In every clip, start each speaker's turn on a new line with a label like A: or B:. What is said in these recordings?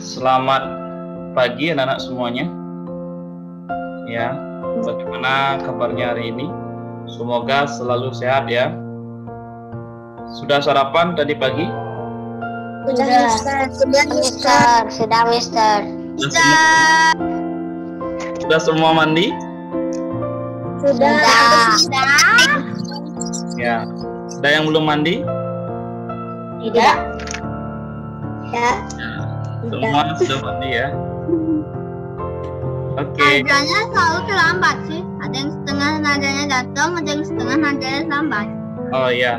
A: Selamat pagi anak-anak semuanya. Ya, bagaimana kabarnya hari ini? Semoga selalu sehat ya. Sudah sarapan tadi pagi?
B: Sudah, Mister.
A: Sudah semua mandi?
B: Sudah.
A: Ya. Ada yang belum mandi?
B: Tidak. Ya.
A: Semua sudah mandi ya. Oke.
B: Nadanya selalu terlambat sih. Ada yang setengah nadanya datang, ada yang setengah nadanya lambat.
A: Oh iya.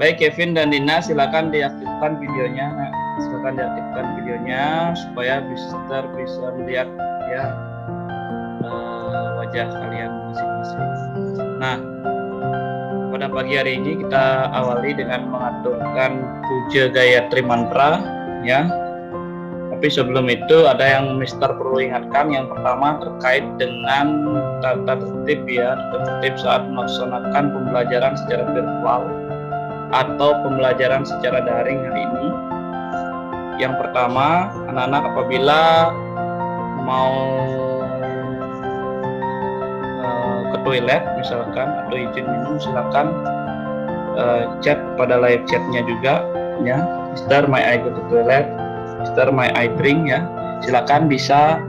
A: Baik Kevin dan Dina, silakan diaktifkan videonya. Silakan diaktifkan videonya supaya Mister bisa melihat ya wajah kalian masing-masing. Nah, pada pagi hari ini kita awali dengan mengaturkan puja Gayatri mantra ya. Tapi sebelum itu ada yang Mister perlu ingatkan. Yang pertama terkait dengan tata tertib ya, tertib saat melaksanakan pembelajaran secara virtual atau pembelajaran secara daring hari ini. Yang pertama, anak-anak apabila mau ke toilet misalkan atau izin minum, silakan chat pada live chatnya juga ya. Mister, may I go to toilet? Mister, may I drink ya? Silakan bisa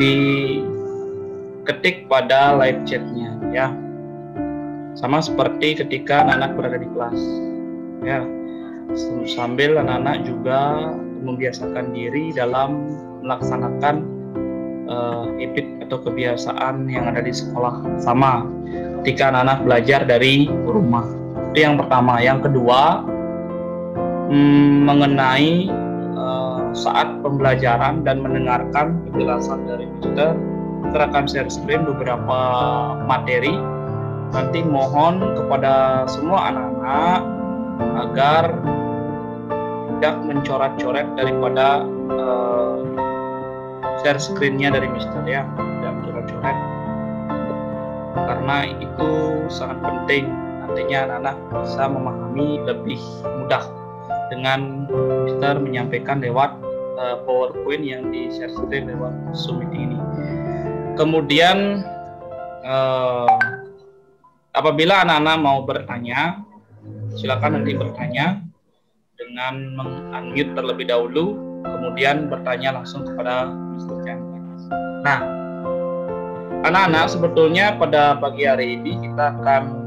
A: diketik pada live chatnya ya. Sama seperti ketika anak-anak berada di kelas ya. Sambil anak-anak juga membiasakan diri dalam melaksanakan habit atau kebiasaan yang ada di sekolah sama ketika anak-anak belajar dari rumah. Itu yang pertama. Yang kedua, mengenai saat pembelajaran dan mendengarkan penjelasan dari Mister, kita akan share screen beberapa materi. Nanti mohon kepada semua anak-anak agar tidak mencoret-coret daripada share screen-nya dari Mister ya, tidak mencoret-coret, karena itu sangat penting. Nantinya anak-anak bisa memahami lebih mudah dengan Mister menyampaikan lewat PowerPoint yang di share screen lewat Zoom meeting ini. Kemudian apabila anak-anak mau bertanya, silakan nanti bertanya dengan meng-unmute terlebih dahulu, kemudian bertanya langsung kepada Mr. Chandra. Nah, anak-anak sebetulnya pada pagi hari ini kita akan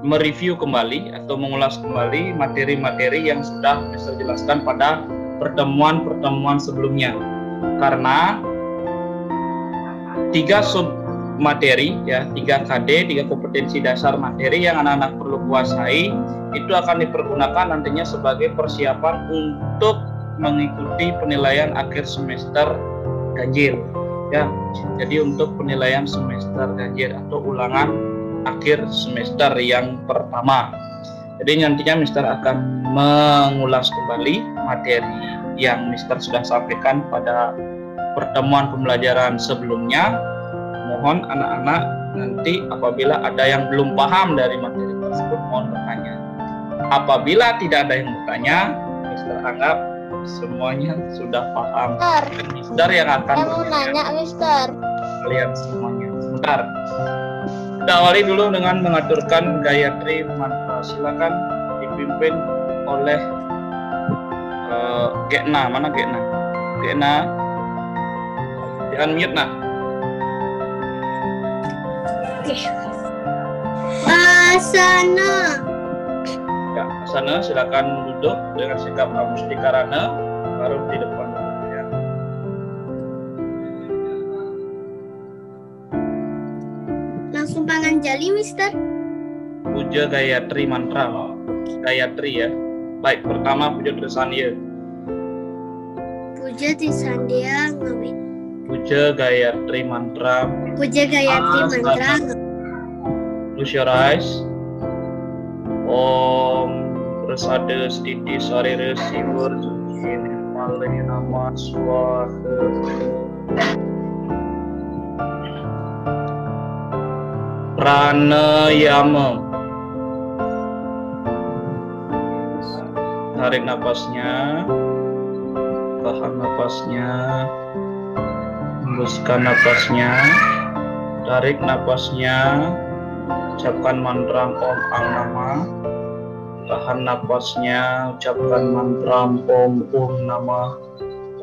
A: mereview kembali atau mengulas kembali materi-materi yang sudah Mr. jelaskan pada pertemuan-pertemuan sebelumnya. Karena 3 sub materi ya, 3 KD, 3 kompetensi dasar materi yang anak-anak perlu kuasai, itu akan dipergunakan nantinya sebagai persiapan untuk mengikuti penilaian akhir semester ganjil ya. Jadi untuk penilaian semester ganjil atau ulangan akhir semester yang pertama. Jadi nantinya Mister akan mengulas kembali materi yang Mister sudah sampaikan pada pertemuan pembelajaran sebelumnya. Mohon anak-anak nanti apabila ada yang belum paham dari materi tersebut, mohon bertanya. Apabila tidak ada yang bertanya, Mister anggap semuanya sudah paham. Mister yang akan
B: nanya, Mister.
A: Kalian semuanya. Sebentar. Kita awali dulu dengan mengaturkan Gayatri mantra. Silakan dipimpin oleh Gekna. Mana Gekna? Gekna, di-unmute nak.
B: Asana.
A: Ya, asana, silakan duduk dengan sikap Mustika-rana, baru di depan ya.
B: Langsung pangan jali, Mister.
A: Puja Gayatri mantra. Gayatri ya. Baik, pertama puja Trisandya.
B: Puja Trisandya ngawit.
A: Puja Gayatri mantra.
B: Puja Gayatri mantra.
A: Close your eyes. Om Prasada Stiti Sarira Sivar Jini Malini Nama Swaha. Pranayama. Tarik napasnya, tahan napasnya, hembuskan napasnya, tarik napasnya, ucapkan mantra Om Ang Nama, tahan napasnya, ucapkan mantra Om Nama,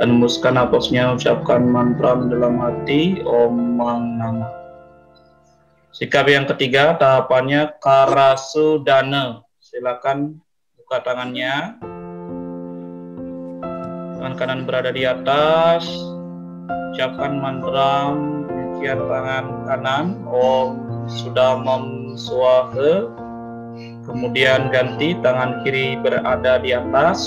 A: dan hembuskan napasnya, ucapkan mantra dalam hati Om Ang Nama. Sikap yang ketiga, tahapannya Karasudana. Silakan buka tangannya. Tangan kanan berada di atas. Ucapkan mantra, cucian tangan kanan Om Sudamam Swaha. Kemudian ganti tangan kiri berada di atas.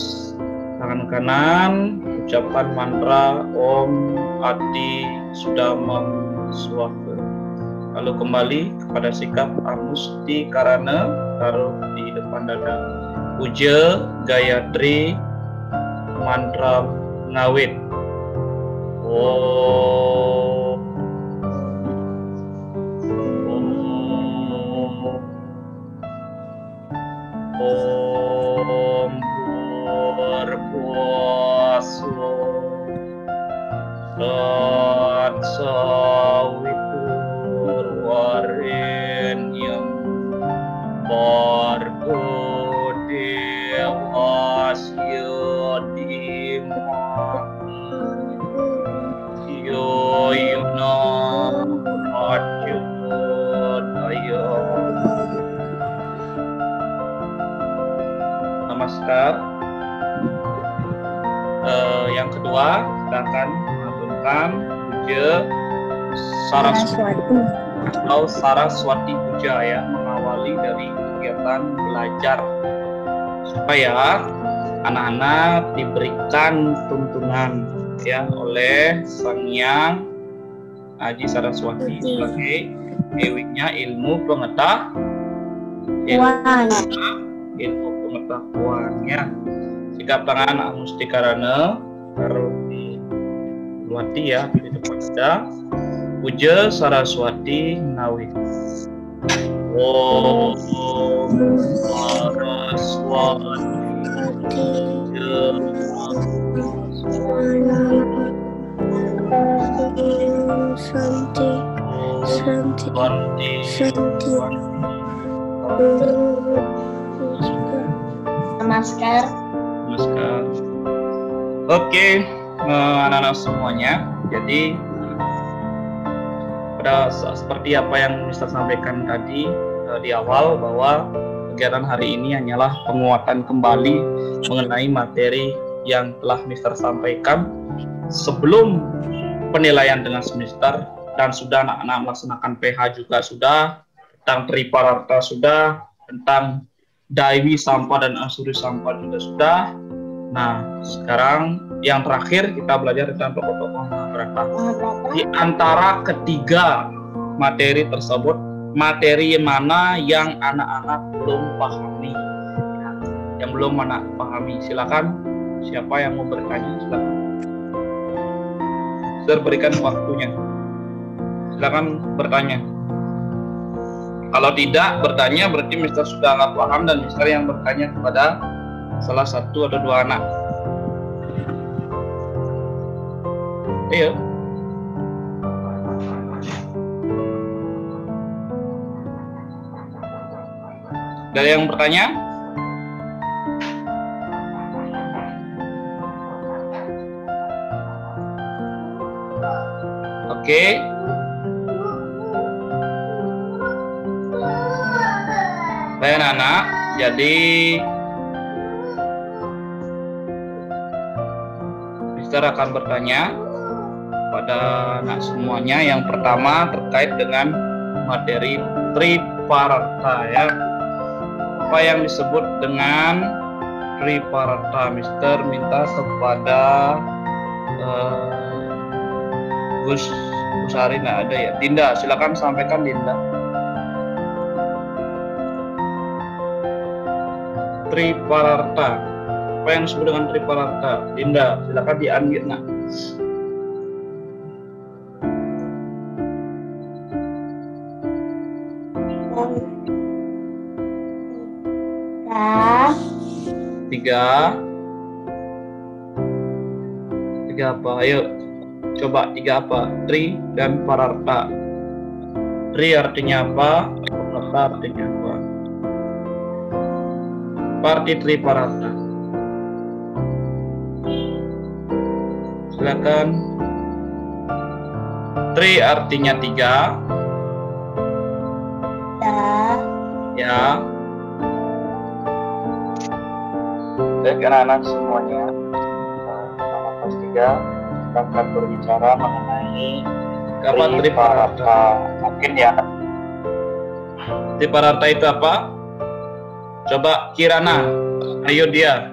A: Tangan kanan ucapkan mantra Om Adi Sudamam Swaha. Lalu kembali kepada sikap Amusti Karana, taruh di depan dada. Puja Gayatri mantra ngawit. Om Burbuaso Tat Sawitur Warenyam Bargo Dewasya Dimaki Yoyuna Rajodaya. Namaskar. Yang kedua, silakan melantunkan puja Saraswati atau Saraswati Puja ya, mengawali dari kegiatan belajar supaya anak-anak diberikan tuntunan ya oleh Sang Hyang Adi Saraswati sebagai dewinya ilmu pengetahuan ya. Sikap tangan Amusti Karana taruh di hati ya, di depan dada. Puja Saraswati Nawit. Om Saraswati
B: Namaskar.
A: Namaskar. Oke, anak-anak semuanya. Jadi pada seperti apa yang Mister sampaikan tadi di awal, bahwa kegiatan hari ini hanyalah penguatan kembali mengenai materi yang telah Mister sampaikan sebelum penilaian dengan semester, dan sudah anak-anak melaksanakan PH juga sudah, tentang Tripararta sudah, tentang Daiwi Sampa dan Asuri Sampa juga sudah. Nah, sekarang yang terakhir kita belajar tentang tokoh-tokoh Mahabharata. Di antara ketiga materi tersebut, materi mana yang anak-anak belum pahami? Yang belum anak pahami, silakan. Siapa yang mau bertanya, silakan. Saya berikan waktunya. Silakan bertanya. Kalau tidak bertanya, berarti Mister sudah nggak paham dan Mister yang bertanya kepada salah satu atau dua anak. Ayo. Dari yang bertanya? Oke. Baik anak-anak, jadi Mister akan bertanya pada anak semuanya. Yang pertama terkait dengan materi Tripararta ya. Apa yang disebut dengan Tripararta? Mister minta kepada Gus Ari, nggak ada ya? Dinda, silakan sampaikan Dinda. Tripararta. Apa yang disebut dengan Tripararta? Dinda, silakan di-unmute nak. Tiga. Tiga apa? Ayo, coba tiga apa? Tri dan Pararta. Tri artinya apa? Pararta artinya apa? Parti Tri Pararta. Silakan. Tri artinya tiga. Ya. Baik anak-anak semuanya, nama kelas 3 kita akan berbicara mengenai Tri Pararta. Mungkin ya. Tri Pararta itu apa? Coba Kirana, ayo dia.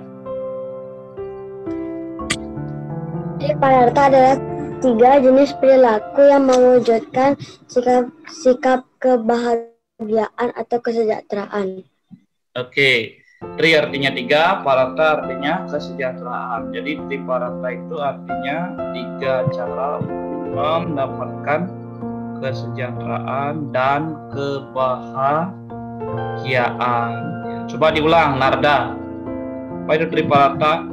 C: Tri Pararta adalah 3 jenis perilaku yang mewujudkan sikap kebahagiaan atau kesejahteraan.
A: Oke. Tri artinya 3, Pararta artinya kesejahteraan. Jadi Tri Pararta itu artinya 3 cara untuk mendapatkan kesejahteraan dan kebahagiaan. Coba diulang, Narda. Apa itu Tri Pararta?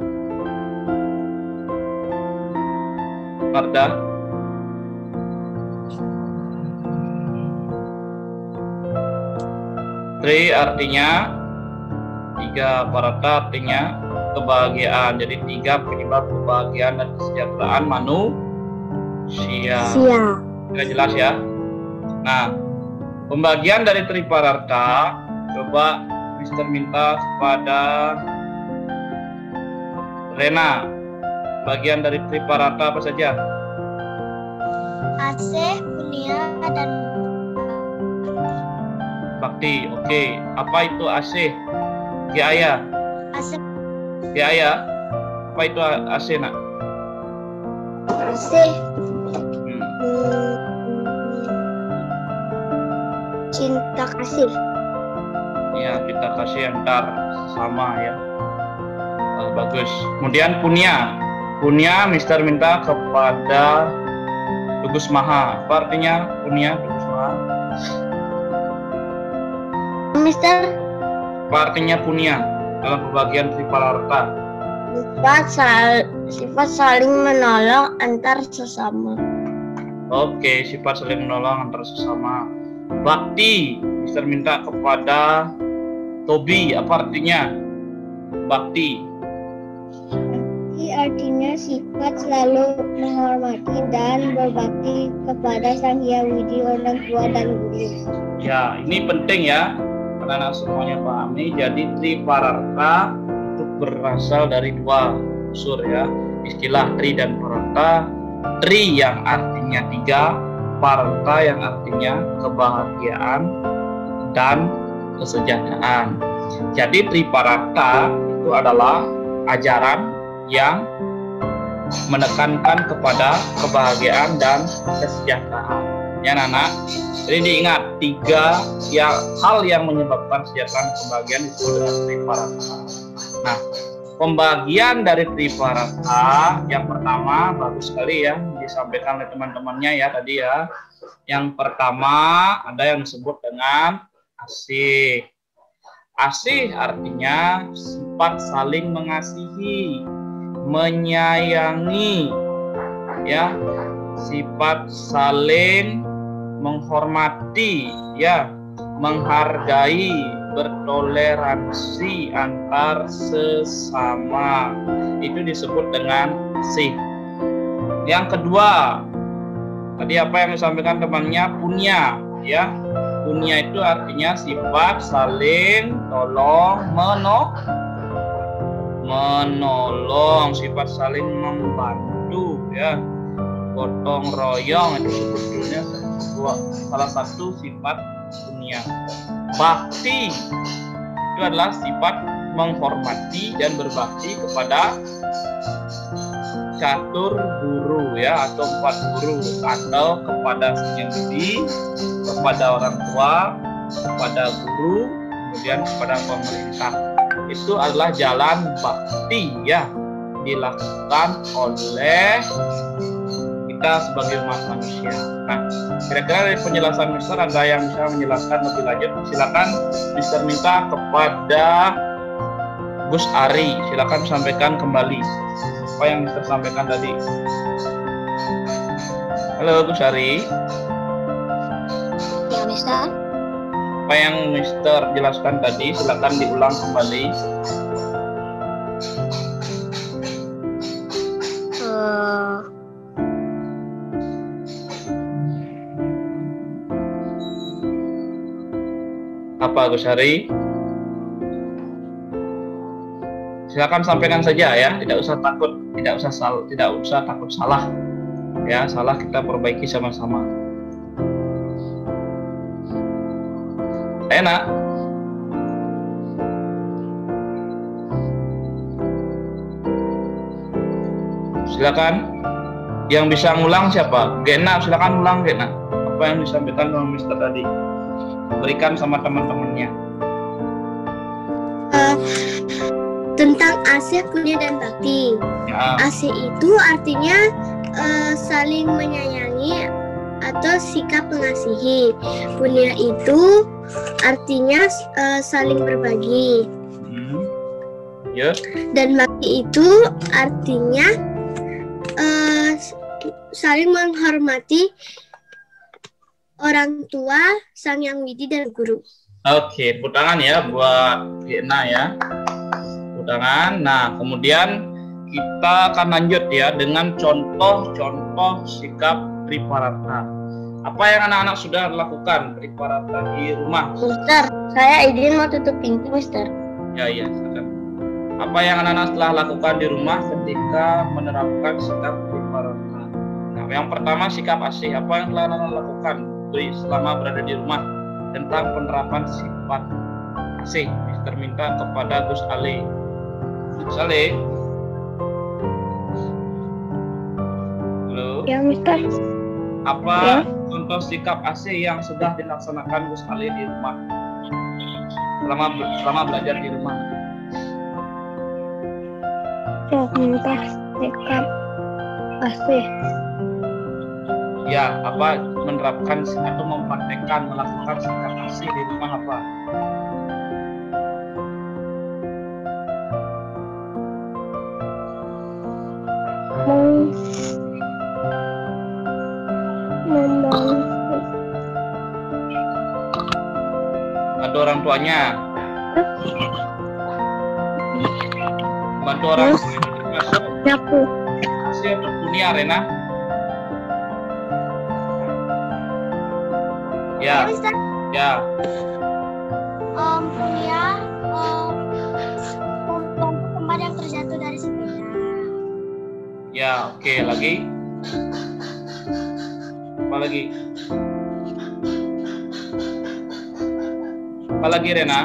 A: Narda. Tri artinya 3, Pararta artinya kebahagiaan. Jadi 3 penyebab kebahagiaan dan kesejahteraan manusia. Sudah jelas ya. Nah, pembagian dari Tri Pararta, coba Mister minta kepada Rena. Bagian dari Tri Pararta apa saja?
C: Asih, punya, dan
A: Bakti. Oke. Apa itu asih? Kiaya.
C: asih.
A: Kiaya. Apa itu asih, nak?
C: Asih. Cinta kasih.
A: Ya, kita kasih antar sama ya. Bagus. Kemudian punya. Punya Mister minta kepada Tugus Maha. Apa artinya punya Tugus Maha?
C: Mister,
A: Apa artinya punya dalam pembagian Tri Pararta?
C: sifat saling menolong antar sesama.
A: Oke, sifat saling menolong antar sesama. Bakti, Mister minta kepada Tobi. Apa artinya bakti?
C: Bakti artinya sifat selalu menghormati dan berbakti kepada Sang Hyang Widi, orang tua dan guru.
A: Ya, ini penting ya, anak-anak semuanya pahami. Jadi Tri Pararta itu berasal dari 2 unsur ya, istilah Tri dan Pararta. Tri yang artinya 3, Pararta yang artinya kebahagiaan dan kesejahteraan. Jadi Tri Pararta itu adalah ajaran yang menekankan kepada kebahagiaan dan kesejahteraan. Ya, anak-anak. Jadi diingat 3 hal yang menyebabkan kesejahteraan dan kebahagiaan disebut dengan Tri Pararta. Nah, pembagian dari Tri Pararta yang pertama bagus sekali ya disampaikan oleh teman-temannya ya tadi ya. Yang pertama ada yang disebut dengan asih. Asih artinya sifat saling mengasihi, menyayangi, ya, sifat saling menghormati, ya, menghargai, bertoleransi antar sesama. Itu disebut dengan asih. Yang kedua, tadi apa yang disampaikan temannya, punya, ya. Punya itu artinya sifat saling tolong menolong, sifat saling membantu, ya, gotong royong, itu sebetulnya salah satu sifat punya. Bakti itu adalah sifat menghormati dan berbakti kepada catur guru, ya, atau 4 guru, atau kepada Sang Widi, kepada orang tua, kepada guru, kemudian kepada pemerintah. Itu adalah jalan bakti, ya, dilakukan oleh kita sebagai umat manusia. Nah, kira-kira dari penjelasan Mister ada yang bisa menjelaskan lebih lanjut? Silakan Mister minta kepada Gus Ari, silakan sampaikan kembali. Apa yang Mister sampaikan tadi? Halo Bu Sari.
C: Ya, Mister.
A: Apa yang Mister jelaskan tadi? Silakan diulang kembali. Apa Gus Hari? Silakan sampaikan saja ya, tidak usah takut, tidak usah takut salah. Ya, salah kita perbaiki sama-sama. Enak. Silakan. Yang bisa ngulang siapa? Gena, silakan ulang Gena. Apa yang disampaikan sama Mister tadi? Berikan sama teman-temannya.
C: Tentang AC, punya dan bakti.
A: Ya.
C: AC itu artinya saling menyayangi atau sikap mengasihi. Punya itu artinya saling berbagi.
A: Ya.
C: Dan bakti itu artinya saling menghormati orang tua, Sang Yang Widi dan guru.
A: Oke, tepuk tangan ya buat Gena ya. Tepuk tangan. Nah, kemudian kita akan lanjut ya dengan contoh-contoh sikap Triparata. Apa yang anak-anak sudah lakukan Triparata di rumah?
C: Mister, saya izin mau tutup pintu, Mister.
A: Ya, silakan. Apa yang anak-anak telah lakukan di rumah ketika menerapkan sikap Triparata? Nah, yang pertama sikap asih. Apa yang telah anak-anak lakukan selama berada di rumah tentang penerapan sifat asih? Mister minta kepada Gus Ali. Gus Ali. Halo.
C: Ya, Mister.
A: Apa contoh sikap asih yang sudah dilaksanakan Gus Ali di rumah selama belajar di rumah?
C: Contoh sikap asih.
A: Ya, apa menerapkan atau mempraktekkan melakukan sikap asih di rumah apa? Bantu orang tuanya. Bantu orang tuanya.
C: Nyapu.
A: Asih atau dunia, Rena? Ya. Ya.
C: Punya tempat yang terjatuh dari sepeda.
A: Ya, oke, lagi. Apa lagi? Apa lagi, Rena?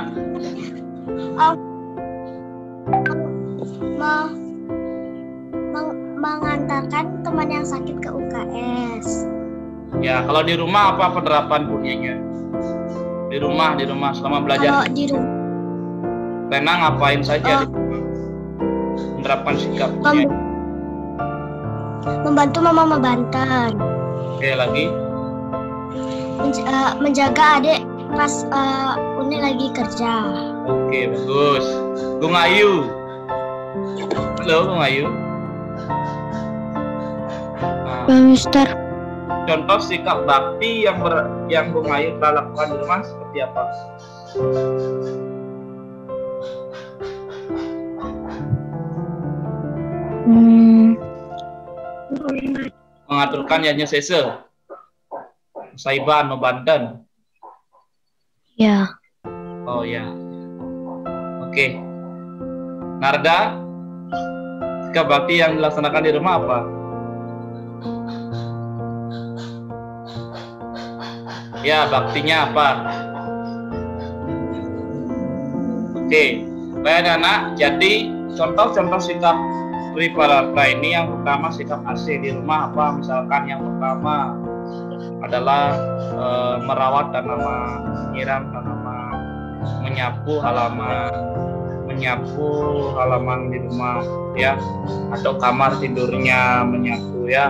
C: Mengantarkan teman yang sakit ke UKS.
A: Ya, kalau di rumah apa penerapan punyanya? Di rumah selama belajar.
C: Kalau di rumah
A: Rena ngapain saja di rumah? Menerapkan sikap punya.
C: membantu mama membantan.
A: Oke, lagi.
C: Menjaga adik pas Uni lagi kerja.
A: Oke, bagus. Bung Ayu. Halo, Bung Ayu. Nah,
C: Mister.
A: contoh sikap bakti yang Bung Ayu telah lakukan di rumah seperti apa? Mengaturkan yanya sese, saiban, membanten.
C: Ya.
A: Oh ya. Oke. Narda, sikap bakti yang dilaksanakan di rumah apa? Ya, baktinya apa? Oke. Baik anak, jadi contoh-contoh sikap Triparata ini yang pertama sikap asih di rumah apa? Misalkan yang pertama adalah merawat tanaman, menyiram tanaman, menyapu halaman di rumah ya, atau kamar tidurnya menyapu ya.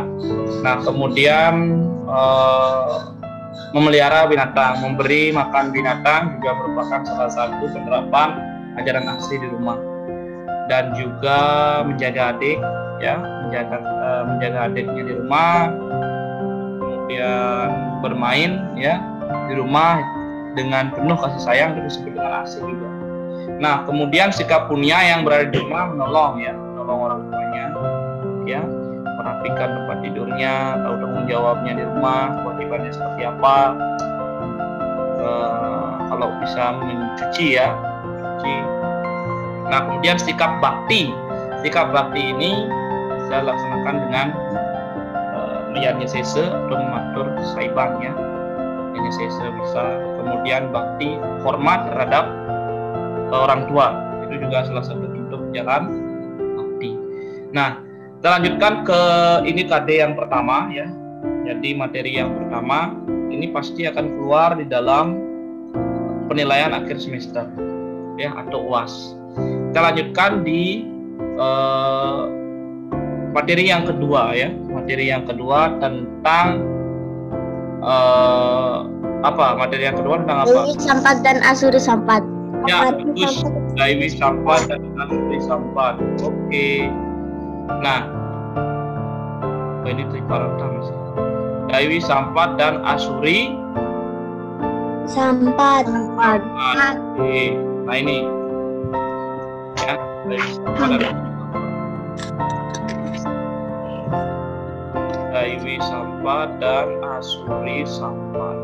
A: Nah, kemudian memelihara binatang, memberi makan binatang juga merupakan salah satu penerapan ajaran asih di rumah. Dan juga menjaga adik ya, menjaga adiknya di rumah, kemudian bermain ya di rumah dengan penuh kasih sayang, itu disebut dengan asih juga. Nah, kemudian sikap punya yang berada di rumah menolong orang tuanya, ya, merapikan tempat tidurnya, tahu tanggung jawabnya di rumah, kewajibannya seperti apa. Kalau bisa mencuci ya, cuci. Nah, kemudian sikap bakti ini bisa dilaksanakan dengan menyanyesese atau mematur saibang ya, menyanyesese bisa. Kemudian bakti hormat terhadap orang tua, itu juga salah satu bentuk jalan bakti. Nah, kita lanjutkan ke ini KD yang pertama ya. Jadi materi yang pertama ini pasti akan keluar di dalam penilaian akhir semester ya, atau UAS. Kita lanjutkan di materi yang kedua ya. Materi yang kedua tentang apa? Materi yang kedua tentang apa?
C: Daiwi Sampat dan Asuri Sampat.
A: Ya, bagus. Daiwi Sampat dan Asuri Sampat. Oke. Nah, ini triparata Mas. Daiwi Sampat dan Asuri
C: Sampat.
A: Oke. Nah, ini ya, Daiwi Sampat dan Daiwi Sampat dan Asuri Sampat.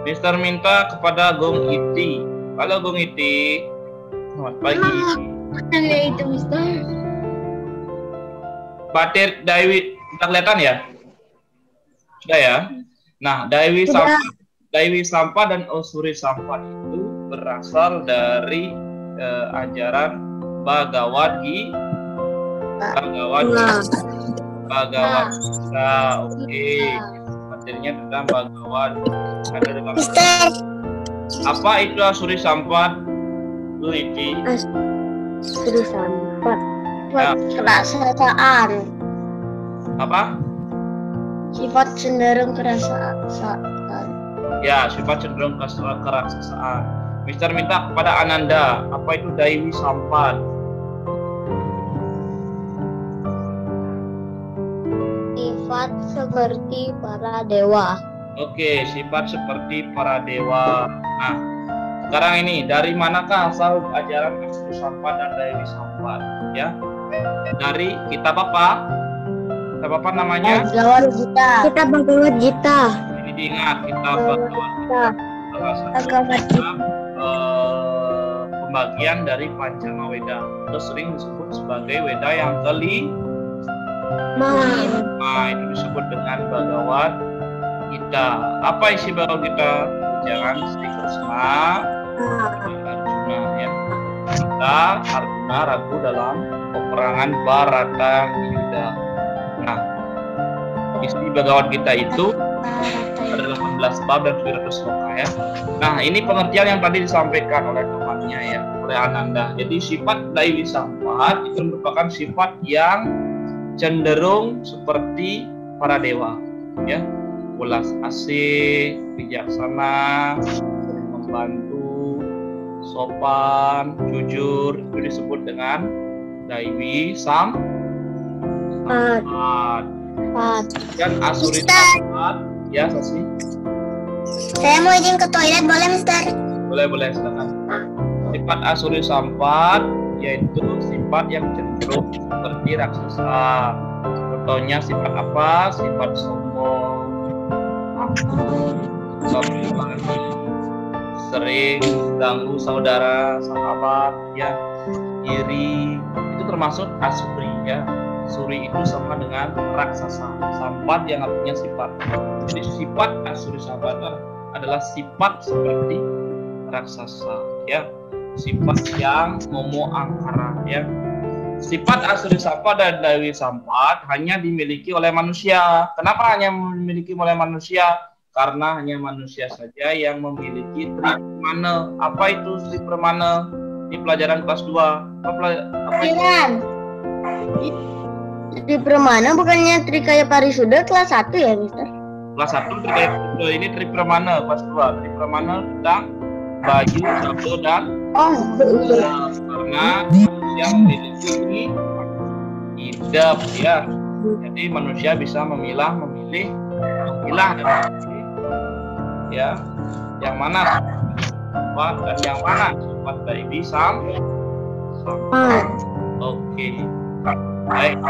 A: Mister minta kepada Gong Iti. Halo Gong Iti. Selamat pagi.
C: Ada itu, Mister.
A: Batir Daiwi, sudah kelihatan ya? Sudah ya? Nah, Daiwi Sampat dan Asuri Sampat itu berasal dari ajaran Bhagavad Gita. Oke. Materinya tentang Bhagavad Gita.
C: Mister.
A: Apa itu Asuri Sampat? Bu Iti.
C: Asuri Sampat.
A: Ya.
C: Kerasaan.
A: Apa?
C: Sifat cenderung kerasaan.
A: Ya, sifat cenderung keraksasaan. Mister minta kepada Ananda, apa itu Daiwi Sampat?
C: Sifat seperti para dewa.
A: Oke, sifat seperti para dewa. Nah, sekarang ini dari manakah asal ajaran Asuri Sampat dan Daiwi Sampat? Ya, dari kitab apa? Kitab apa namanya?
C: Bhagavad Gita. Kitab Bhagavad Gita.
A: Ini diingat, kitab Bhagavad Gita. Salah satu pembagian dari Pancama Weda. Itu sering disebut sebagai Weda yang kelima. Itu disebut dengan Bhagavad Gita. Apa isi Bhagavad Gita? Jangan Sri Krishna, Arjuna ya. Kita Arjuna ragu dalam peperangan Bharatayuddha. Nah, isi Bhagavad Gita itu ada 18 bab dan 700 sloka ya. Nah, ini pengertian yang tadi disampaikan oleh temannya ya, oleh Ananda. Jadi sifat Daiwi Sampat itu merupakan sifat yang cenderung seperti para dewa ya. Ulas asih, bijaksana, membantu, sopan, jujur, itu disebut dengan Daiwi Sampat. Dan Asuri Sampat, ya Sasi.
C: Saya mau izin ke toilet, boleh Mister?
A: Boleh, silakan. Sifat Asuri Sampat yaitu sifat yang cenderung seperti raksasa. Contohnya sifat apa? Sifat sombong, sering ganggu saudara, sahabat, ya, iri, itu termasuk asuri ya. Asuri itu sama dengan raksasa. Sampat yang artinya sifat. Jadi sifat Asuri Sampat adalah sifat seperti raksasa ya. Sifat yang momo angkara ya. Sifat Asuri Sampat dan Daiwi Sampat hanya dimiliki oleh manusia. Kenapa hanya dimiliki oleh manusia? Karena hanya manusia saja yang memiliki tripermana. Apa itu tripermana? Di pelajaran kelas 2. Apa itu?
C: Tripermana bukannya Trikaya Parisuda kelas 1 ya, Mister?
A: Kelas 1 Trikaya Parisuda, ini tripermana kelas 2. Tripermana tentang baju, sabdo dan karena manusia memiliki itu hidup ya. Jadi manusia bisa memilih dan memilih ya yang mana sifat dan yang mana sifat dari sampat. Oke. Baik.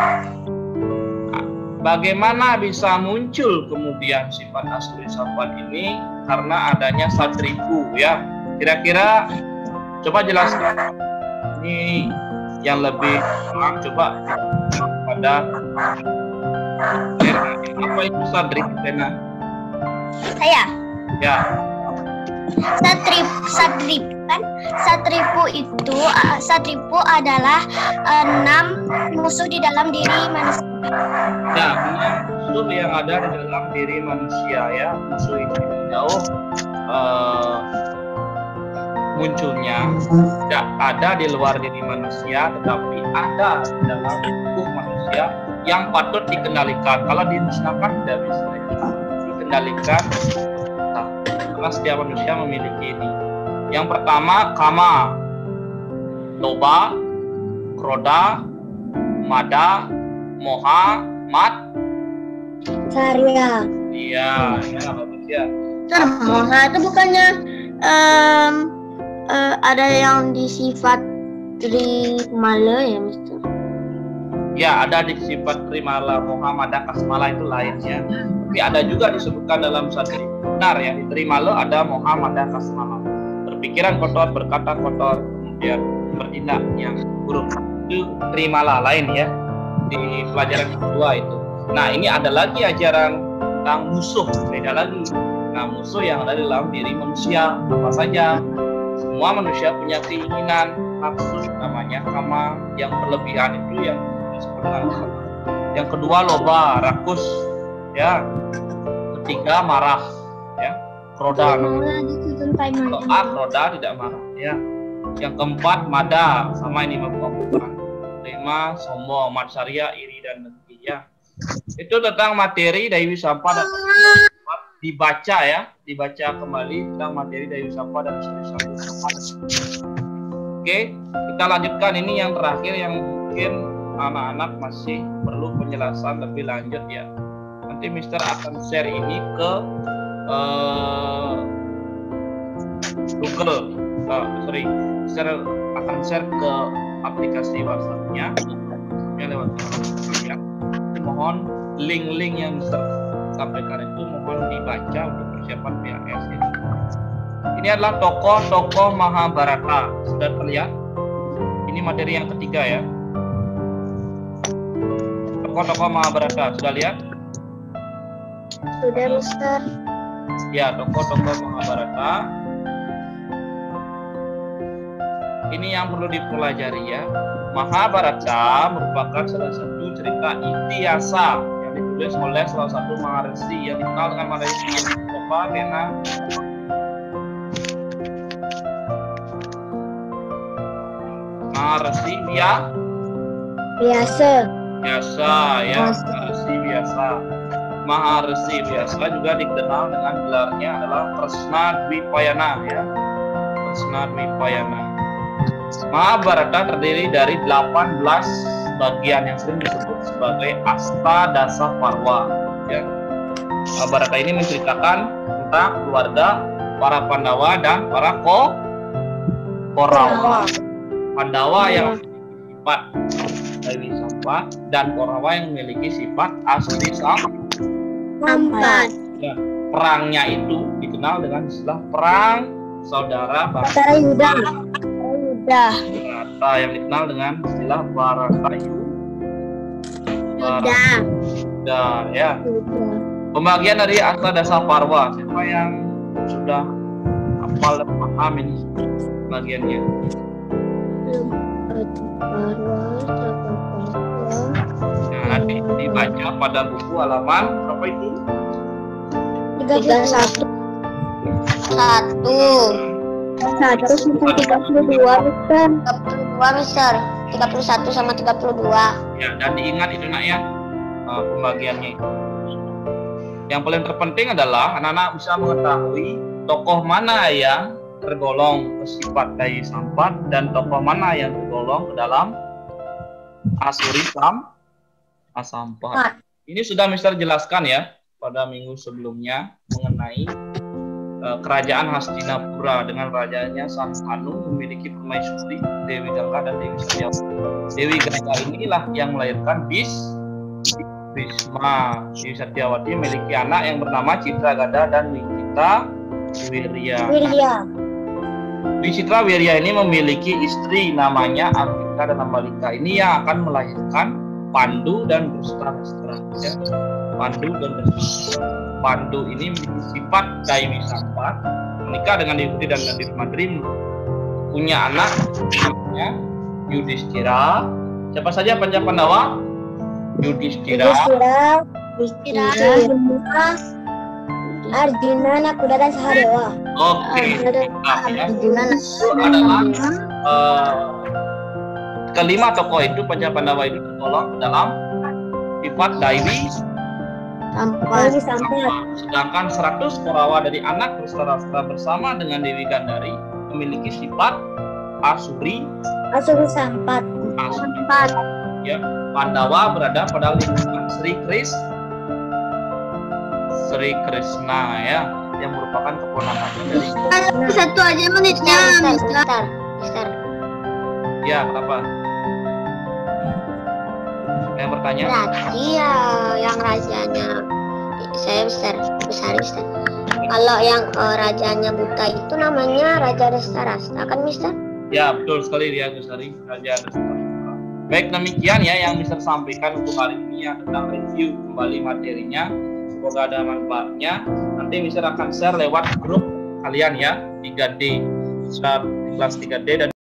A: Nah, bagaimana bisa muncul kemudian sifat asli sampat ini? Karena adanya satripu ya. Kira-kira coba jelaskan ini yang lebih coba pada apa itu sadrik Lena?
C: Saya.
A: Ya.
C: Satripu adalah 6 musuh di dalam diri manusia.
A: Ya, 6 musuh yang ada di dalam diri manusia ya. Musuh itu jauh munculnya tidak ada di luar diri manusia, tetapi ada di dalam tubuh manusia yang patut dikendalikan. Kalau dimusnahkan tidak bisa dikendalikan. Karena setiap manusia memiliki ini. Yang pertama kama, loba, kroda, mada, moha, mat,
C: Sarya.
A: iya, bagus ya.
B: Moha itu bukannya ada yang di sifat Trimala ya, Mister?
A: Ya, ada di sifat Trimala, moha, mada, kasmala itu lainnya. Tapi ada juga disebutkan dalam sadri. Benar, yang di Trimala ada moha, mada, kasmala. Berpikiran kotor, berkata kotor, kemudian bertindak yang buruk. Itu Trimala lain ya, di pelajaran kedua itu. Nah, ini ada lagi ajaran tentang musuh, beda lagi. Nah, musuh yang ada dalam diri manusia apa saja? Semua manusia punya keinginan, nafsu, namanya kama, yang berlebihan itu yang disebut dengan kama. Yang kedua loba, rakus, ya. Ketiga marah, ya. Kroda, kroda tidak marah, ya. Yang keempat mada, sama ini mabuk-mabukan. Kelima sombong, matsarya, iri dan dengki, ya. Itu tentang materi Daiwi Sampah dan dibaca ya, dibaca kembali tentang materi Daiwi Sampah dan Suri Sampah. Oke, kita lanjutkan ini yang terakhir yang mungkin anak-anak masih perlu penjelasan lebih lanjut ya. Nanti Mister akan share ini ke Google, Mister akan share ke aplikasi WhatsApp-nya lewat ya. Mohon link-link yang Mister sampaikan itu mohon dibaca untuk persiapan PAS ya. Ini adalah tokoh-tokoh Mahabharata. Sudah terlihat? Ini materi yang ketiga ya. Tokoh-tokoh Mahabharata sudah lihat?
C: Sudah, Mister.
A: Ya, tokoh-tokoh Mahabharata. Ini yang perlu dipelajari ya. Mahabharata merupakan salah satu cerita itiasa yang ditulis oleh salah satu Maharshi yang dikenal dengan Maharshi apa, Kena? Maharshi biasa ya, Maharshi biasa juga dikenal dengan gelarnya adalah Kresna Dwipayana ya. Kresna Dwipayana. Mahabharata terdiri dari 18 bagian yang sering disebut sebagai Astadasa Parwa ya. Mahabharata ini menceritakan tentang keluarga para Pandawa dan para Korawa. Pandawa yang memiliki sifat Daiwi Sampah dan Korawa yang memiliki sifat asli Sampat. Ya, perangnya itu dikenal dengan istilah perang saudara bangsa Yuda yang dikenal dengan istilah Bharatayuda ya. Pembagian dari Astadasa Parwa, siapa yang sudah hafal dan paham ini bagiannya? Nah, nanti dibaca pada buku halaman berapa itu?
C: 31. 32 besar. 31 sama 32.
A: Ya, dan diingat itu nak ya, pembagiannya itu. Yang paling terpenting adalah anak-anak bisa mengetahui tokoh mana yang tergolong ke sifat Daiwi Sampah dan tokoh mana yang tergolong ke dalam Asuri Asampat. Ini sudah Mister jelaskan ya pada minggu sebelumnya mengenai kerajaan Hastinapura dengan rajanya Santanu memiliki permaisuri Dewi Gangga dan Dewi Satyawati. Dewi Gangga inilah yang melahirkan Bhisma. Dewi Satyawati memiliki anak yang bernama Citragada dan Wicitra Wirya. Wicitra Wirya ini memiliki istri namanya Ambika dan Ambalika. Ini yang akan melahirkan Pandu dan Drustarashtra. Ya. Pandu dan Drustarashtra. Pandu ini memiliki sifat Daimi Sampat, menikah dengan Dewi dan Nadir Madrim, punya anak namanya Yudhistira. Siapa saja Panca Pandawa? Yudhistira,
C: Arjuna, Nakula, dan Sahadewa.
A: Oke. Arjuna itu adalah kelima tokoh itu Panca Pandawa itu tergolong dalam sifat Daimi Sampat. Sedangkan 100 Korawa dari anak Drustarashtra bersama dengan Dewi Gandari memiliki sifat Asuri Sampat. Ya, Pandawa berada pada lingkungan Sri Krishna ya, yang merupakan keponakan dari.
B: Satu aja menitnya, Mister.
A: Ya, kenapa? Yang bertanya?
C: Berarti ya yang rajanya saya Mister. Kalau yang rajanya buta itu namanya Raja Drustarashtra kan Mister?
A: Ya, betul sekali dia Gusari, Raja Drustarashtra. Baik, demikian ya yang Mister sampaikan untuk hari ini ya, tentang review kembali materinya. Semoga ada manfaatnya. Nanti Mister akan share lewat grup kalian ya, 3D, kelas 3D dan